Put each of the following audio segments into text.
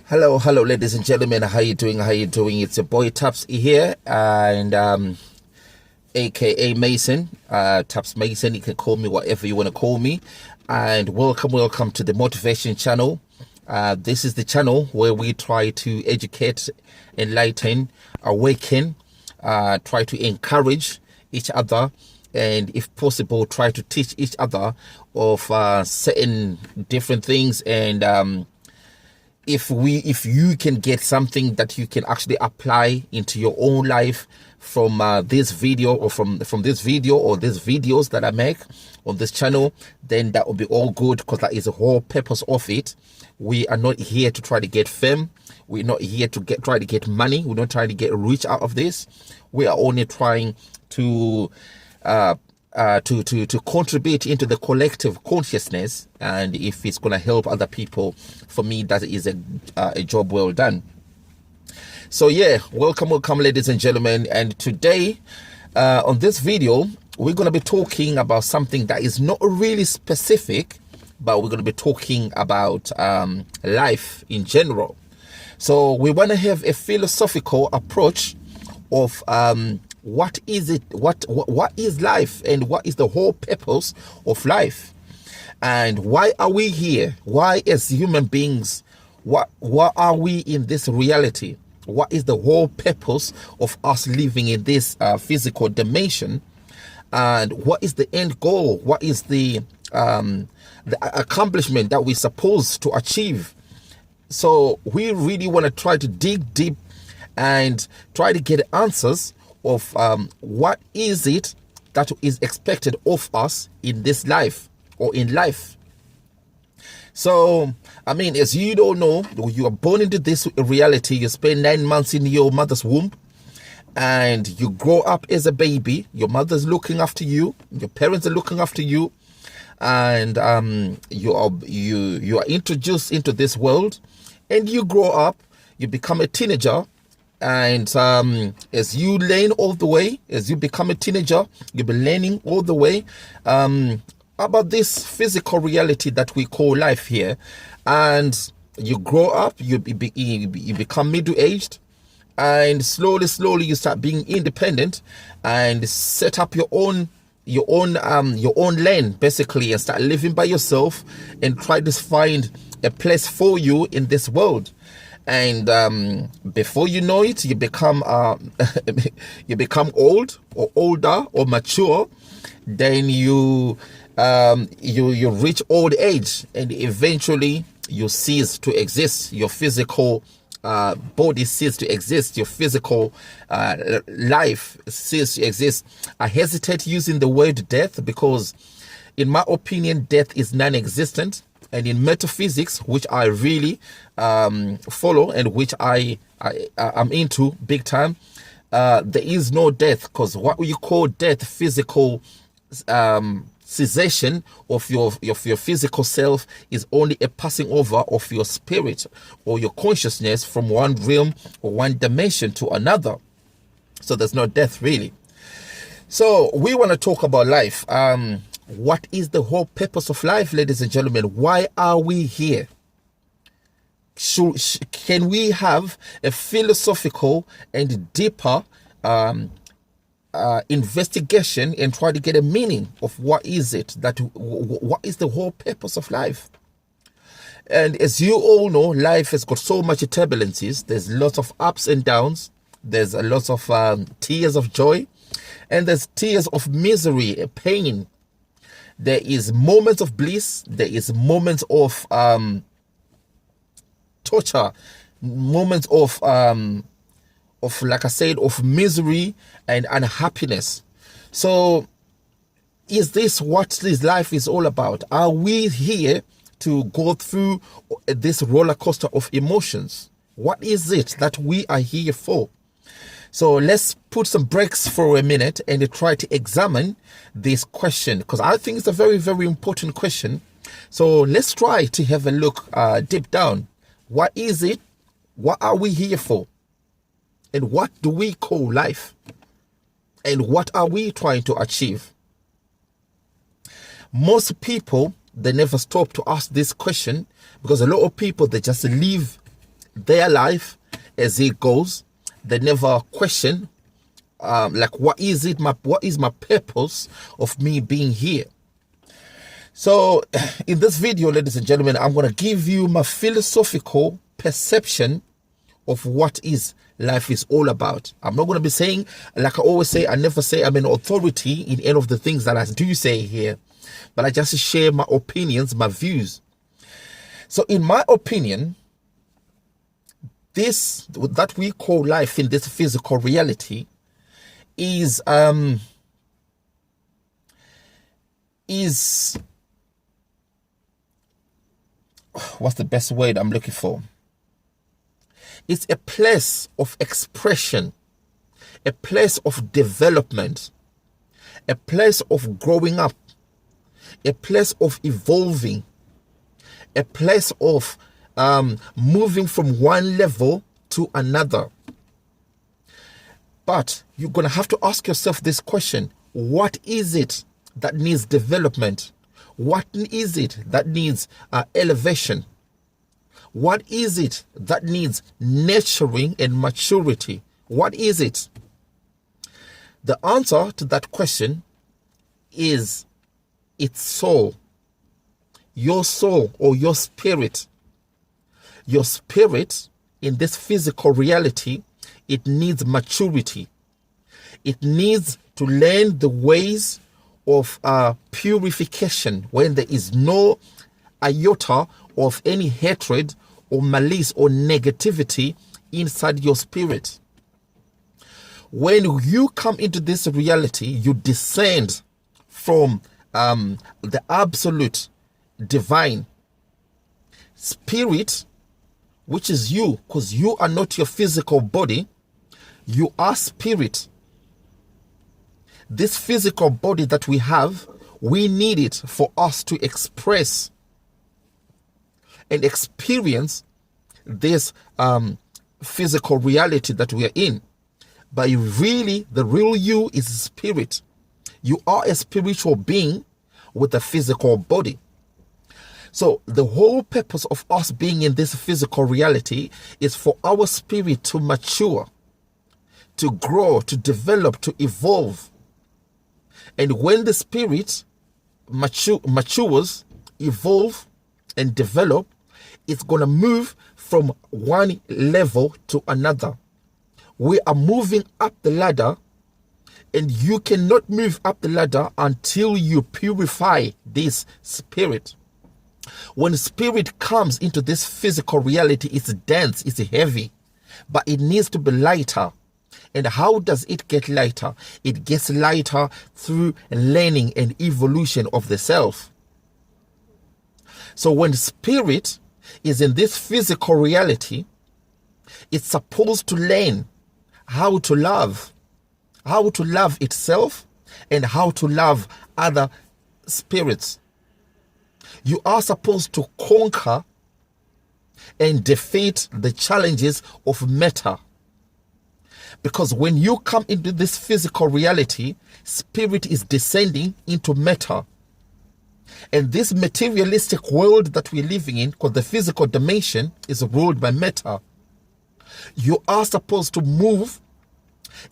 Hello, ladies and gentlemen. How you doing? It's your boy Taps here, and aka Mason, Taps Mason. You can call me whatever you want to call me. And welcome to the Motivation Channel. This is the channel where we try to educate, enlighten, awaken, try to encourage each other, and if possible, try to teach each other of certain different things. And if you can get something that you can actually apply into your own life from this video, or from this video or these videos that I make on this channel, then that will be all good, because that is the whole purpose of it. We are not here to try to get fame. We're not here to try to get money. We're not trying to get rich out of this. We are only trying to contribute into the collective consciousness, and if it's going to help other people, for me that is a job well done. So yeah, welcome ladies and gentlemen. And today on this video we're going to be talking about something that is not really specific, but we're going to be talking about life in general. So we want to have a philosophical approach of what is it, what is life, and what is the whole purpose of life, and why are we here? Why, as human beings, what are we in this reality? What is the whole purpose of us living in this physical dimension? And what is the end goal? What is the accomplishment that we're supposed to achieve? So we really want to try to dig deep and try to get answers of what is it that is expected of us in this life, or in life. So, I mean, as you don't know, you are born into this reality. You spend 9 months in your mother's womb, and you grow up as a baby. Your mother's looking after you. Your parents are looking after you, and you are introduced into this world, and you grow up. You become a teenager. And as you learn all the way, as you become a teenager, you'll be learning all the way about this physical reality that we call life here. And you grow up, you become middle-aged, and slowly you start being independent and set up your own lane, basically, and start living by yourself and try to find a place for you in this world. And before you know it, you become old, or older, or mature. Then you reach old age, and eventually you cease to exist. Your physical body ceases to exist. Your physical life ceases to exist. I hesitate using the word death, because in my opinion death is non-existent. And in metaphysics, which I really follow, and which I'm into big time, there is no death, because what you call death, physical cessation of your physical self, is only a passing over of your spirit or your consciousness from one realm or one dimension to another. So there's no death really. So we want to talk about life. What is the whole purpose of life, ladies and gentlemen? Why are we here? Can we have a philosophical and deeper investigation and try to get a meaning of what is the whole purpose of life? And as you all know, life has got so much turbulences. There's lots of ups and downs. There's a lot of tears of joy, and there's tears of misery, pain. There is moments of bliss. There is moments of torture, moments of like I said, of misery and unhappiness. So is this what this life is all about? Are we here to go through this roller coaster of emotions? What is it that we are here for? So let's put some brakes for a minute and try to examine this question, because I think it's a very, very important question. So let's try to have a look deep down. What is it? What are we here for? And what do we call life? And what are we trying to achieve? Most people, they never stop to ask this question, because a lot of people, they just live their life as it goes. They never question, like, what is my purpose of me being here? So in this video, ladies and gentlemen, I'm going to give you my philosophical perception of what is life is all about. I'm not going to be saying, like I always say, I never say I'm an authority in any of the things that I do say here, but I just share my opinions, my views. So in my opinion, this that we call life in this physical reality is what's the best word I'm looking for? It's a place of expression, a place of development, a place of growing up, a place of evolving, a place of moving from one level to another. But you're going to have to ask yourself this question: what is it that needs development? What is it that needs elevation? What is it that needs nurturing and maturity? What is it? The answer to that question is its soul. Your soul, or your spirit. Your spirit in this physical reality, it needs maturity. It needs to learn the ways of purification when there is no iota of any hatred or malice or negativity inside your spirit. When you come into this reality, you descend from the absolute divine spirit, which is you, because you are not your physical body. You are spirit. This physical body that we have, we need it for us to express and experience this physical reality that we are in. But really, the real you is spirit. You are a spiritual being with a physical body. So the whole purpose of us being in this physical reality is for our spirit to mature, to grow, to develop, to evolve. And when the spirit matures, evolve, and develop, it's going to move from one level to another. We are moving up the ladder, and you cannot move up the ladder until you purify this spirit. When spirit comes into this physical reality, it's dense, it's heavy, but it needs to be lighter. And how does it get lighter? It gets lighter through learning and evolution of the self. So when spirit is in this physical reality, it's supposed to learn how to love itself and how to love other spirits. You are supposed to conquer and defeat the challenges of matter. Because when you come into this physical reality, spirit is descending into matter. And this materialistic world that we're living in, because the physical dimension is ruled by matter, you are supposed to move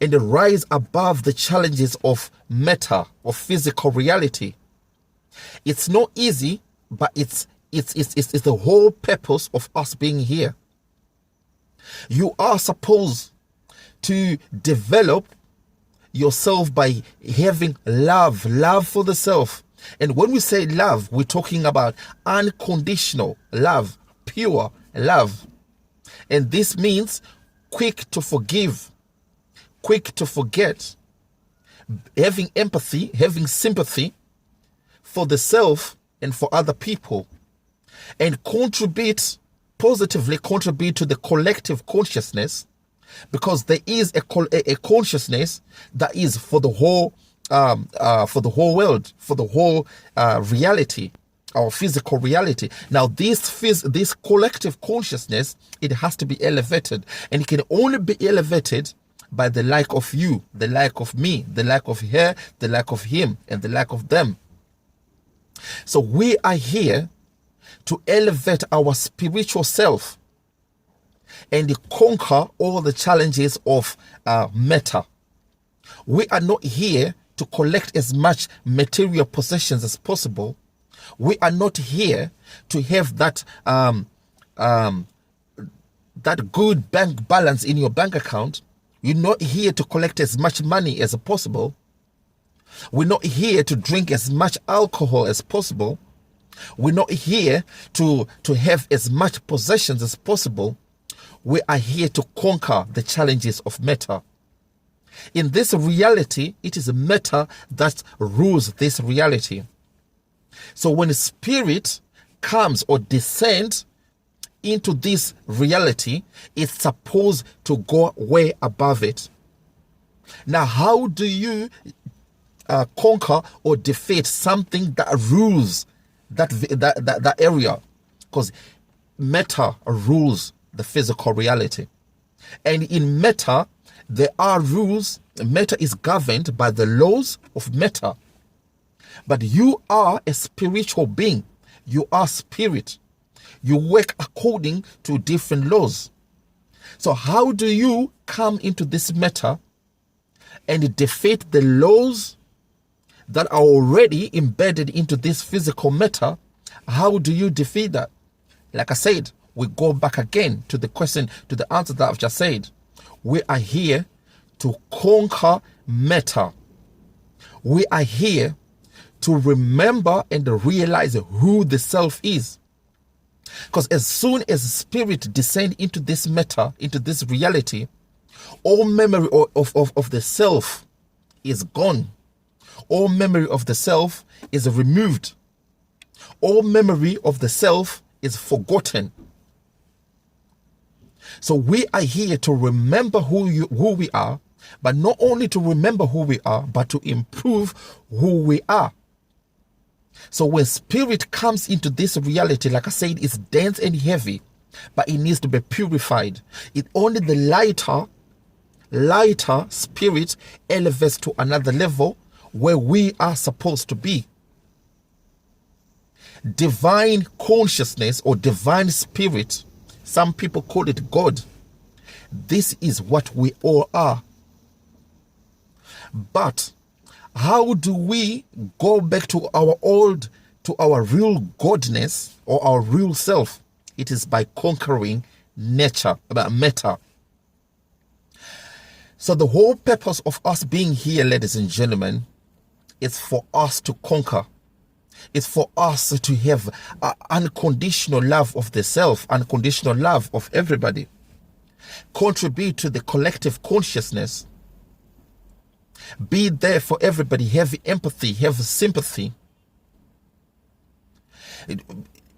and rise above the challenges of matter, of physical reality. It's not easy, but it's the whole purpose of us being here. You are supposed to develop yourself by having love for the self. And when we say love, we're talking about unconditional love, pure love. And this means quick to forgive, quick to forget, having empathy, having sympathy for the self and for other people, and positively contribute to the collective consciousness, because there is a consciousness that is for the whole world, for the whole reality, our physical reality. Now, this collective consciousness, it has to be elevated, and it can only be elevated by the like of you, the like of me, the like of her, the like of him, and the like of them. So we are here to elevate our spiritual self. and conquer all the challenges of matter. We are not here to collect as much material possessions as possible. We are not here to have that that good bank balance in your bank account. You're not here to collect as much money as possible. We're not here to drink as much alcohol as possible. We're not here to have as much possessions as possible. We are here to conquer the challenges of matter. In this reality, it is matter that rules this reality. So when spirit comes or descends into this reality, it's supposed to go way above it. Now, how do you conquer or defeat something that rules that area? Because matter rules the physical reality, and in matter there are rules. Matter is governed by the laws of matter, but you are a spiritual being. You are spirit. You work according to different laws. So how do you come into this matter and defeat the laws that are already embedded into this physical matter? How do you defeat that? Like I said, we go back again to the question, to the answer that I've just said. We are here to conquer matter. We are here to remember and realize who the self is. Because as soon as spirit descend into this matter, into this reality, all memory of the self is gone. All memory of the self is removed. All memory of the self is forgotten. So we are here to remember who we are, but not only to remember who we are, but to improve who we are. So when spirit comes into this reality, like I said, it's dense and heavy, but it needs to be purified. It only the lighter spirit elevates to another level where we are supposed to be. Divine consciousness or divine spirit, some people call it God. This is what we all are. But how do we go back to our real godness or our real self? It is by conquering nature, matter. So the whole purpose of us being here, ladies and gentlemen, is for us to conquer. It's for us to have unconditional love of the self, unconditional love of everybody. Contribute to the collective consciousness. Be there for everybody. Have empathy, have sympathy.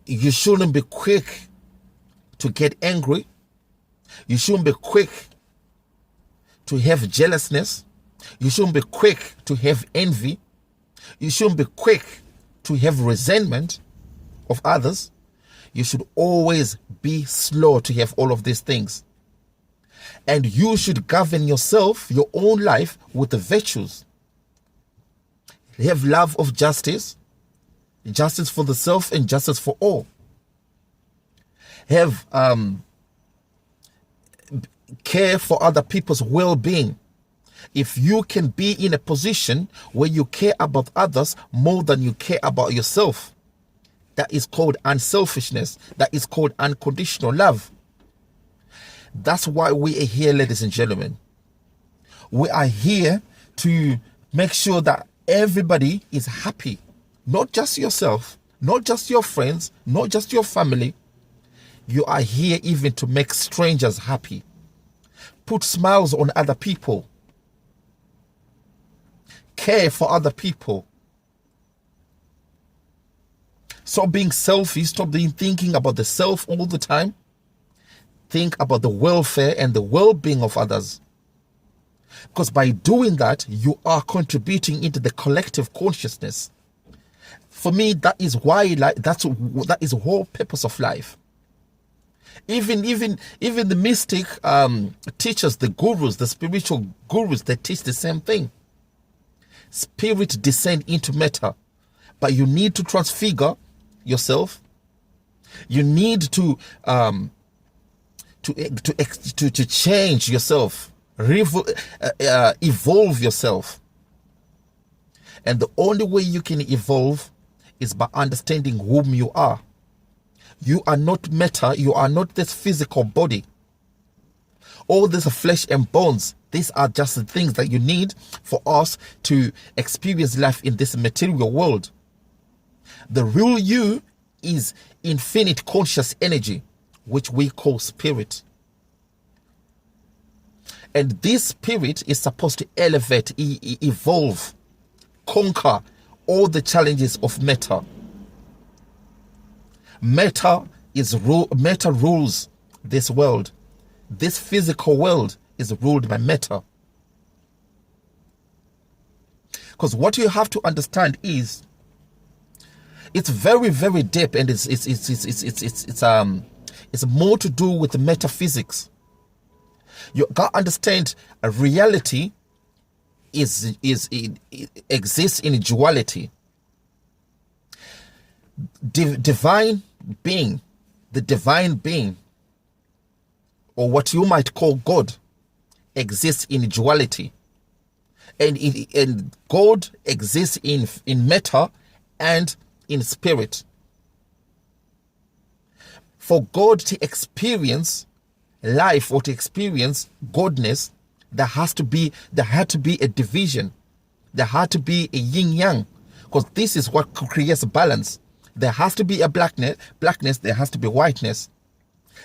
You shouldn't be quick to get angry. You shouldn't be quick to have jealousness. You shouldn't be quick to have envy. You shouldn't be quick to have resentment of others. You should always be slow to have all of these things. And you should govern yourself, your own life, with the virtues. Have love of justice, justice for the self and justice for all. Have care for other people's well-being. If you can be in a position where you care about others more than you care about yourself, that is called unselfishness. That is called unconditional love. That's why we are here, ladies and gentlemen. We are here to make sure that everybody is happy. Not just yourself, not just your friends, not just your family. You are here even to make strangers happy. Put smiles on other people. Care for other people. Stop being selfish. Stop thinking about the self all the time. Think about the welfare and the well-being of others. Because by doing that, you are contributing into the collective consciousness. For me, that is why that is the whole purpose of life. Even the mystic teachers, the gurus, the spiritual gurus, they teach the same thing. Spirit descend into matter, but you need to transfigure yourself. You need to to change yourself, evolve yourself. And the only way you can evolve is by understanding whom you are. You are not matter. You are not this physical body. All this flesh and bones, these are just the things that you need for us to experience life in this material world. The real you is infinite conscious energy, which we call spirit. And this spirit is supposed to elevate, evolve, conquer all the challenges of matter. Matter rules this world. This physical world is ruled by matter. Because what you have to understand is, it's very, very deep, and it's more to do with metaphysics. You got to understand a reality exists in duality. Divine being, the divine being, or what you might call God, exists in duality, and God exists in matter and in spirit. For God to experience life or to experience godness, there had to be a division. There had to be a yin yang, because this is what creates balance. There has to be a blackness. There has to be whiteness.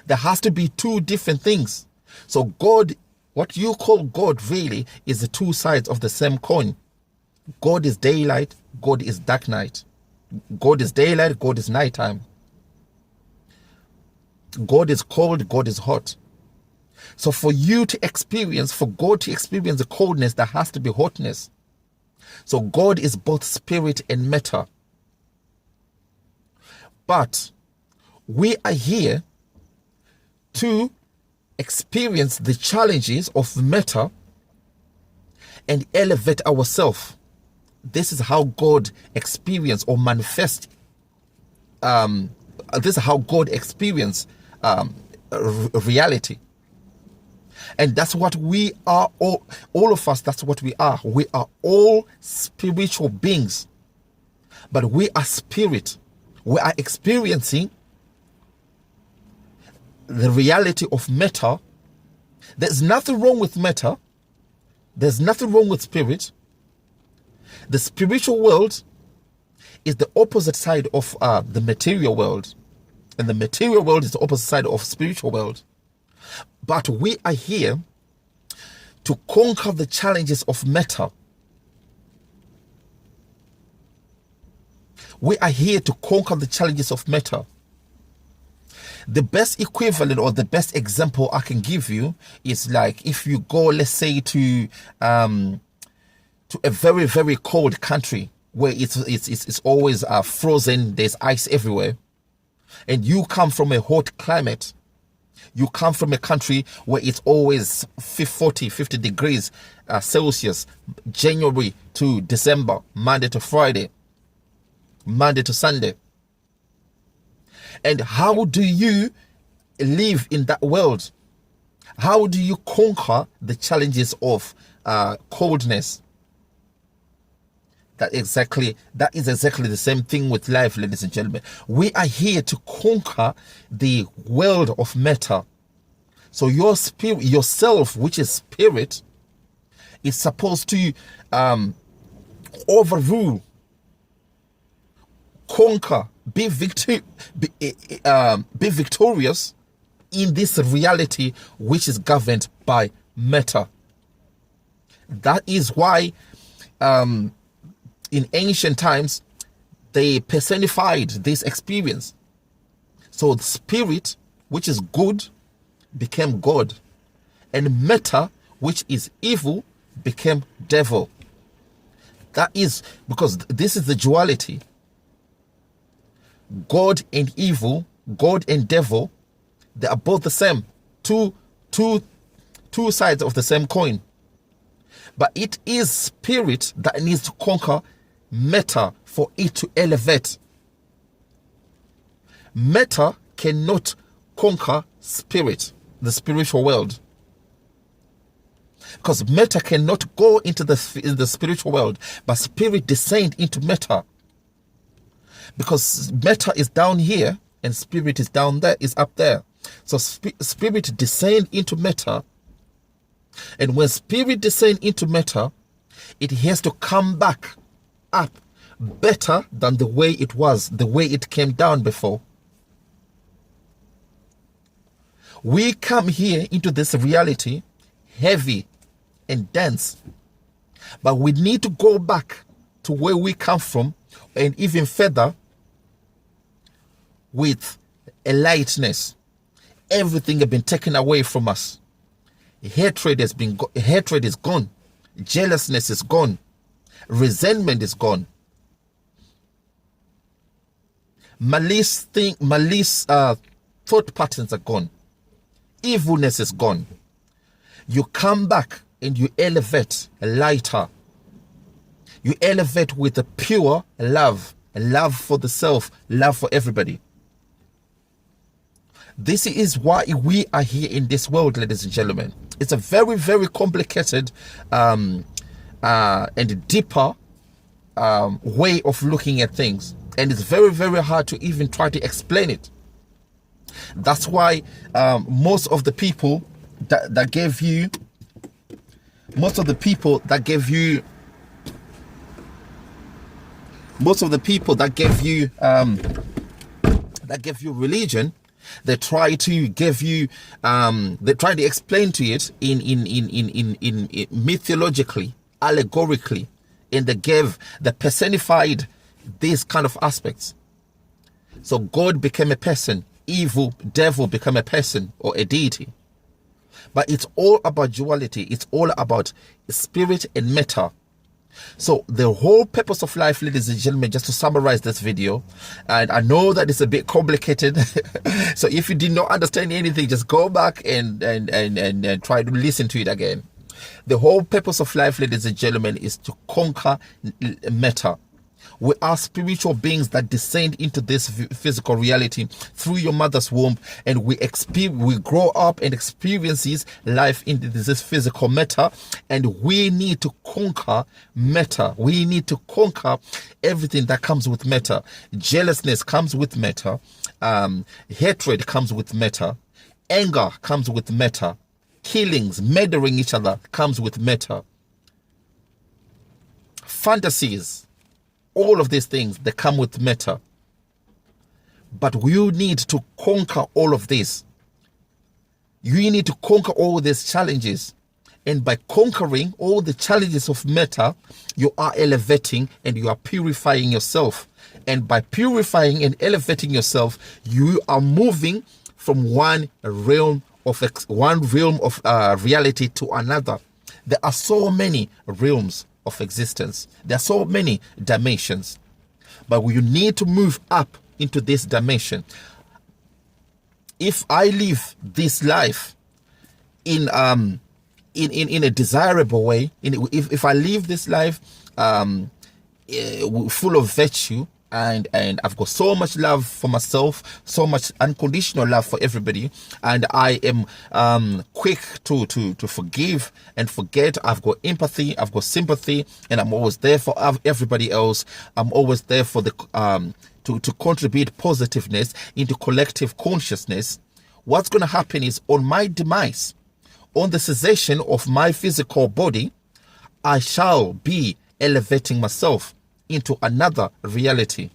There has to be two different things. So God, what you call God, really is the two sides of the same coin. God is daylight. God is dark night. God is daylight. God is nighttime. God is cold. God is hot. So for God to experience the coldness, there has to be hotness. So God is both spirit and matter. But we are here to experience the challenges of matter and elevate ourselves. This is how God experience or manifest. This is how God experience reality. And that's what we are, all of us, that's what we are. We are all spiritual beings. But we are spirit. We are experiencing the reality of matter. There's nothing wrong with matter. There's nothing wrong with spirit. The spiritual world is the opposite side of the material world. And the material world is the opposite side of spiritual world. But we are here to conquer the challenges of matter. We are here to conquer the challenges of matter. The best equivalent or the best example I can give you is like if you go, let's say, to a very, very cold country where it's always frozen, there's ice everywhere, and you come from a hot climate. You come from a country where it's always 50 degrees Celsius, January to December, Monday to Friday, Monday to Sunday. And how do you live in that world? How do you conquer the challenges of coldness? That is exactly the same thing with life, ladies and gentlemen. We are here to conquer the world of matter. So your spirit, yourself, which is spirit, is supposed to overrule, conquer, be victorious in this reality which is governed by matter. That is why in ancient times, they personified this experience. So the spirit, which is good, became God. And matter, which is evil, became devil. That is because this is the duality. God and evil, God and devil, they are both the same. Two sides of the same coin. But it is spirit that needs to conquer matter for it to elevate. Matter cannot conquer spirit. the spiritual world. Because matter cannot go into the spiritual world, but spirit descend into matter. Because matter is down here and spirit is down there, is up there. So spirit descend into matter. And when spirit descend into matter, it has to come back up better than the way it was, the way it came down before. We come here into this reality heavy and dense, but we need to go back to where we come from, and even further with a lightness. Everything has been taken away from us. Hatred is gone. Jealousness is gone. Resentment is gone. Malice thought patterns are gone. Evilness is gone. You come back and you elevate lighter. You elevate with a pure love for the self, love for everybody. This is why we are here in this world, ladies and gentlemen. It's a very, very complicated and deeper way of looking at things. And it's very, very hard to even try to explain it. That's why most of the people that gave you religion, they try to give you they try to explain to it in mythologically, allegorically, and they personified these kind of aspects. So God became a person, evil devil became a person or a deity. But it's all about duality. It's all about spirit and matter. So the whole purpose of life, ladies and gentlemen, just to summarize this video, and I know that it's a bit complicated, so if you did not understand anything, just go back and try to listen to it again. The whole purpose of life, ladies and gentlemen, is to conquer matter. We are spiritual beings that descend into this physical reality through your mother's womb, and we grow up and experience life in this physical matter, and we need to conquer matter. We need to conquer everything that comes with matter. Jealousness comes with matter. Hatred comes with matter. Anger comes with matter. Killings, murdering each other comes with matter. Fantasies, all of these things, they come with matter. But you need to conquer all of this. You need to conquer all these challenges. And by conquering all the challenges of matter, you are elevating and you are purifying yourself. And by purifying and elevating yourself, you are moving from one realm of reality to another. There are so many realms of existence. There are so many dimensions, but you need to move up into this dimension. If I live this life in a desirable way, if I live this life full of virtue, and I've got so much love for myself, so much unconditional love for everybody, and I am quick to forgive and forget. I've got empathy, I've got sympathy, and I'm always there for everybody else. I'm always there for the to contribute positiveness into collective consciousness. What's going to happen is, on my demise, on the cessation of my physical body, I shall be elevating myself into another reality,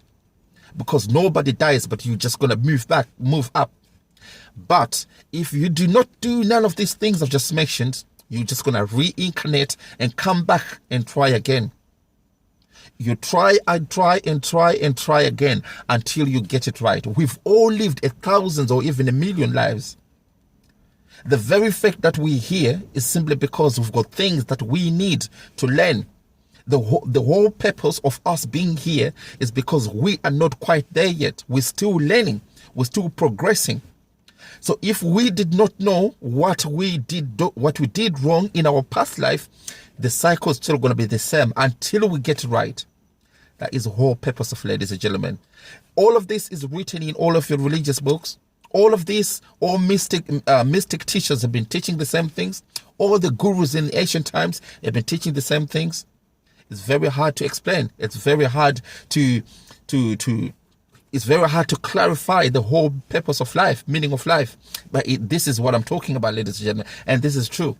because nobody dies, but you're just going to move up. But if you do not do none of these things I've just mentioned, you're just going to reincarnate and come back and try again. You try and try and try and try again until you get it right. We've all lived thousands or even 1 million lives. The very fact that we're here is simply because we've got things that we need to learn. The whole purpose of us being here is because we are not quite there yet. We're still learning. We're still progressing. So if we did not know what we did wrong in our past life, the cycle is still going to be the same until we get it right. That is the whole purpose of, ladies and gentlemen. All of this is written in all of your religious books. All of this, all mystic teachers have been teaching the same things. All the gurus in ancient times have been teaching the same things. It's very hard to explain. It's very hard it's very hard to clarify the whole purpose of life, meaning of life. But this is what I'm talking about, ladies and gentlemen, and this is true.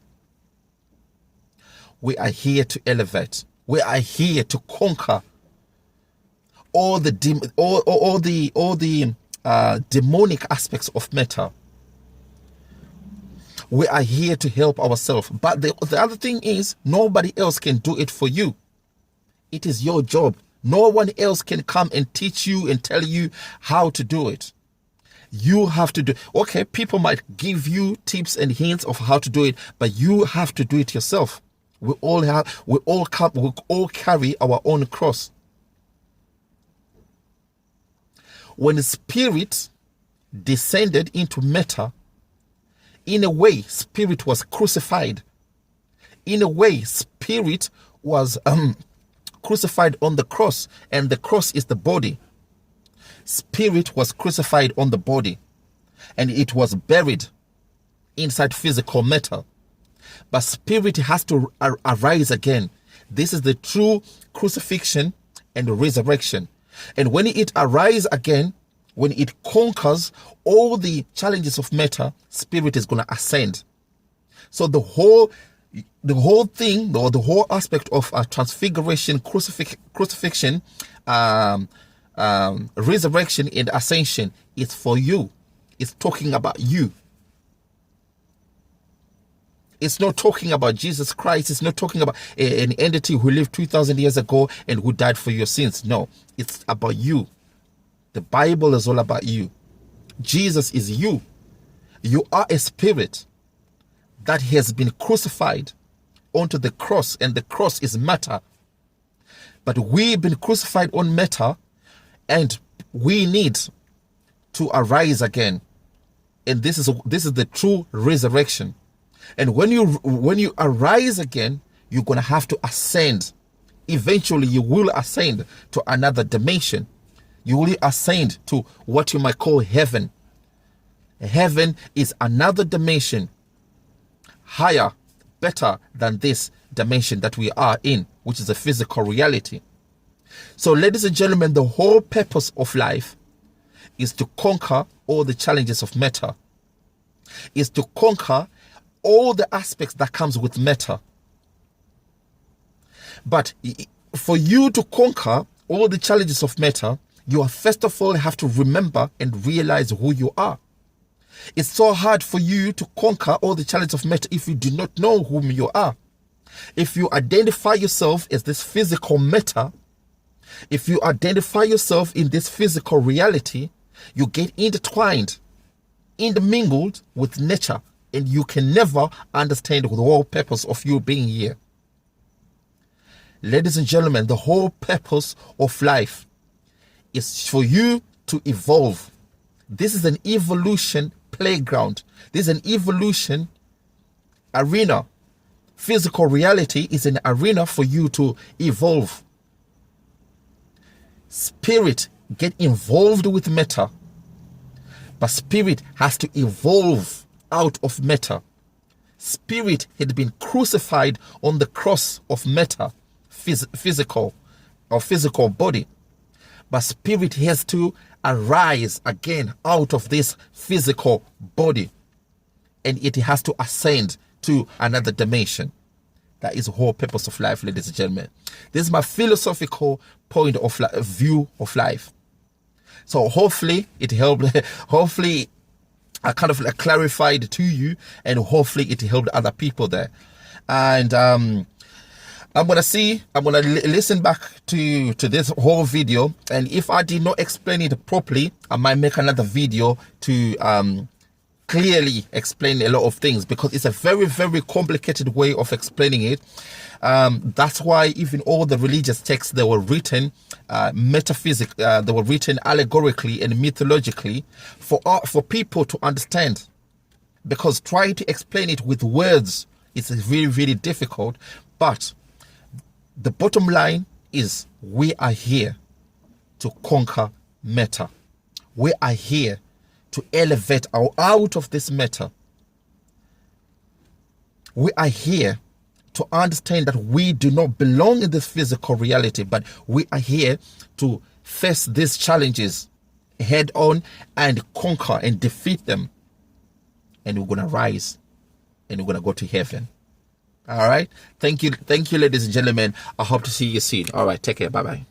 We are here to elevate. We are here to conquer all the demonic aspects of matter. We are here to help ourselves. But the other thing is, nobody else can do it for you. It is your job. No one else can come and teach you and tell you how to do it. You have to do. Okay, people might give you tips and hints of how to do it, but you have to do it yourself. We all carry our own cross. When the spirit descended into matter, in a way, spirit was crucified. In a way, spirit was crucified on the cross, and the cross is the body. Spirit was crucified on the body, and it was buried inside physical matter. But spirit has to arise again. This is the true crucifixion and resurrection. And when it arises again, when it conquers all the challenges of matter, spirit is going to ascend. So the whole thing, or the whole aspect of transfiguration, crucifixion, resurrection, and ascension is for you. It's talking about you. It's not talking about Jesus Christ. It's not talking about an entity who lived 2,000 years ago and who died for your sins. No, it's about you. The Bible is all about you. Jesus is you. You are a spirit that has been crucified onto the cross, and the cross is matter. But we've been crucified on matter, and we need to arise again. And this is the true resurrection. And when you arise again, you're going to have to ascend. Eventually, you will ascend to another dimension. You will ascend to what you might call heaven. Heaven is another dimension, higher, better than this dimension that we are in, which is a physical reality. So, ladies and gentlemen, the whole purpose of life is to conquer all the challenges of matter, is to conquer all the aspects that comes with matter. But for you to conquer all the challenges of matter, you first of all have to remember and realize who you are. It's so hard for you to conquer all the challenges of matter if you do not know whom you are. If you identify yourself as this physical matter, if you identify yourself in this physical reality, you get intertwined, intermingled with nature, and you can never understand the whole purpose of you being here. Ladies and gentlemen, the whole purpose of life is for you to evolve. This is an evolution playground. This is an evolution arena. Physical reality is an arena for you to evolve. Spirit get involved with matter, but spirit has to evolve out of matter. Spirit had been crucified on the cross of matter, physical body, but spirit has to arise again out of this physical body, and it has to ascend to another dimension. That is the whole purpose of life, ladies and gentlemen. This is my philosophical point of view of life. So hopefully it helped. Hopefully I kind of clarified to you, and hopefully it helped other people there. And I'm gonna listen back to this whole video, and if I did not explain it properly, I might make another video to clearly explain a lot of things, because it's a very, very complicated way of explaining it. That's why even all the religious texts, they were written they were written allegorically and mythologically for people to understand, because trying to explain it with words is really, really difficult. But the bottom line is, we are here to conquer matter. We are here to elevate out of this matter. We are here to understand that we do not belong in this physical reality, but we are here to face these challenges head on and conquer and defeat them. And we're going to rise and we're going to go to heaven. All right. Thank you. Thank you, ladies and gentlemen. I hope to see you soon. All right. Take care. Bye-bye.